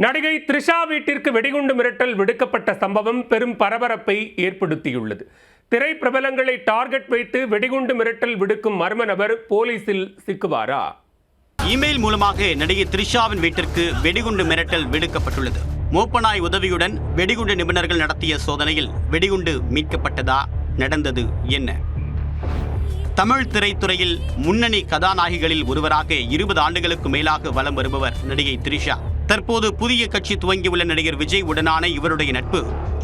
நடிகை த்ரிஷா வீட்டிற்கு வெடிகுண்டு மிரட்டல் விடுக்கப்பட்ட சம்பவம் பெரும் பரபரப்பை ஏற்படுத்தியுள்ளது. திரை பிரபலங்களை டார்கெட் வைத்து வெடிகுண்டு மிரட்டல் விடுக்கும் மர்ம நபர் போலீசில் சிக்குவாரா? இமெயில் மூலமாக நடிகை த்ரிஷாவின் வீட்டிற்கு வெடிகுண்டு மிரட்டல் விடுக்கப்பட்டுள்ளது. மோப்பனாய் உதவியுடன் வெடிகுண்டு நிபுணர்கள் நடத்திய சோதனையில் வெடிகுண்டு மீட்கப்பட்டதா? நடந்தது என்ன? தமிழ் திரைத்துறையில் முன்னணி கதாநாயகிகளில் ஒருவராக 20 ஆண்டுகளுக்கு மேலாக வலம் வருபவர் நடிகை த்ரிஷா. தற்போது புதிய கட்சி துவங்கியுள்ள நடிகர் விஜய் உடனான இவருடைய நட்பு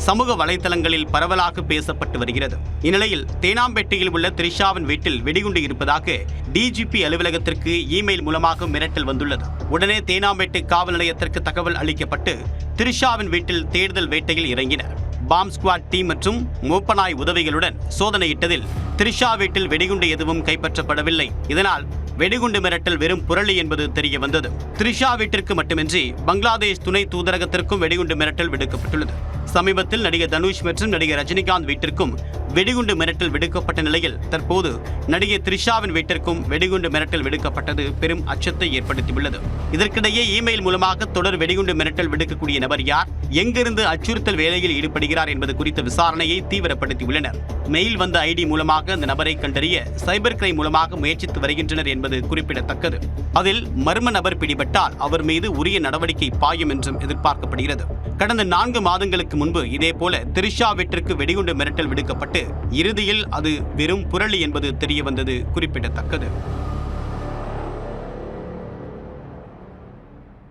சமூக வலைதளங்களில் பரவலாக பேசப்பட்டு வருகிறது. இந்நிலையில் தேனாம்பேட்டையில் உள்ள த்ரிஷாவின் வீட்டில் வெடிகுண்டு இருப்பதாக டிஜிபி அலுவலகத்திற்கு இமெயில் மூலமாக மிரட்டல் வந்துள்ளது. உடனே தேனாம்பேட்டை காவல் நிலையத்திற்கு தகவல் அளிக்கப்பட்டு த்ரிஷாவின் வீட்டில் தேடுதல் வேட்டையில் இறங்கினர். பாம் ஸ்குவாட் டீம் மற்றும் மோப்பனாய் உதவிகளுடன் சோதனையிட்டதில் த்ரிஷா வீட்டில் வெடிகுண்டு எதுவும் கைப்பற்றப்படவில்லை. இதனால் வெடிகுண்டு மிரட்டல் வெறும் புரளி என்பது தெரிய வந்தது. த்ரிஷா வீட்டிற்கு மட்டுமின்றி பங்களாதேஷ் துணை தூதரகத்திற்கும் வெடிகுண்டு மிரட்டல் விடுக்கப்பட்டுள்ளது. சமீபத்தில் நடிகர் தனுஷ் மற்றும் நடிகர் ரஜினிகாந்த் வீட்டிற்கும் வெடிகுண்டு மிரட்டல் விடுக்கப்பட்ட நிலையில் தற்போது நடிகை த்ரிஷாவின் வீட்டிற்கும் வெடிகுண்டு மிரட்டல் விடுக்கப்பட்டது பெரும் அச்சத்தை ஏற்படுத்தியுள்ளது. இதற்கிடையே இமெயில் மூலமாக தொடர் வெடிகுண்டு மிரட்டல் விடுக்கக்கூடிய நபர் யார், எங்கிருந்து அச்சுறுத்தல் வேலையில் ஈடுபடுகிறார் என்பது குறித்த விசாரணையை தீவிரப்படுத்தியுள்ளனர். மெயில் வந்த ஐடி மூலமாக அந்த நபரை கண்டறிய சைபர் கிரைம் மூலமாக முயற்சித்து வருகின்றனர் என்பது குறிப்பிடத்தக்கது. அதில் மர்ம நபர் பிடிபட்டால் அவர் மீது உரிய நடவடிக்கை பாயும் என்றும் எதிர்பார்க்கப்படுகிறது. கடந்த 4 மாதங்களுக்கு முன்பு இதேபோல த்ரிஷா வீட்டிற்கு வெடிகுண்டு மிரட்டல் விடுக்கப்பட்டு இறுதியில் அது வெறும் புரளி என்பது தெரிய வந்தது குறிப்பிடத்தக்கது.